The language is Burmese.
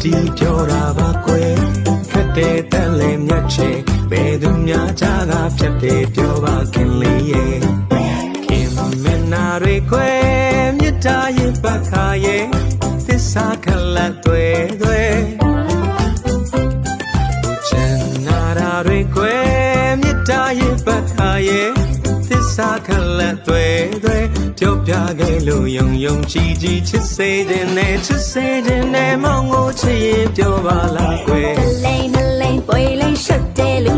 တီးပြောတာပါကွယ်ခက်တဲ့တန်လေမြတ်ချေဘယ်သူများကြားကဖြတ်တယ်ပြောပါခင်လေးရဲ့ခင်မနာတွေခွဲမြတ်တာရဲ့ပတ်ခါရဲ့သစ္စာခလတ်တွေချင်နာရာတွေခွဲမြတ်တာရဲ့ပတ်ခါရဲ့သစ္စာခလတ်တွေပြောပြခဲ့လို့ယုံယုံကြည်ကြည်ချစ်စေခြင်းနဲ့မောင်ကိုချစ်ရင်ပြောပါလားကွယ်လိမ့်ပွေလိမ့်ရှက်တယ်လူ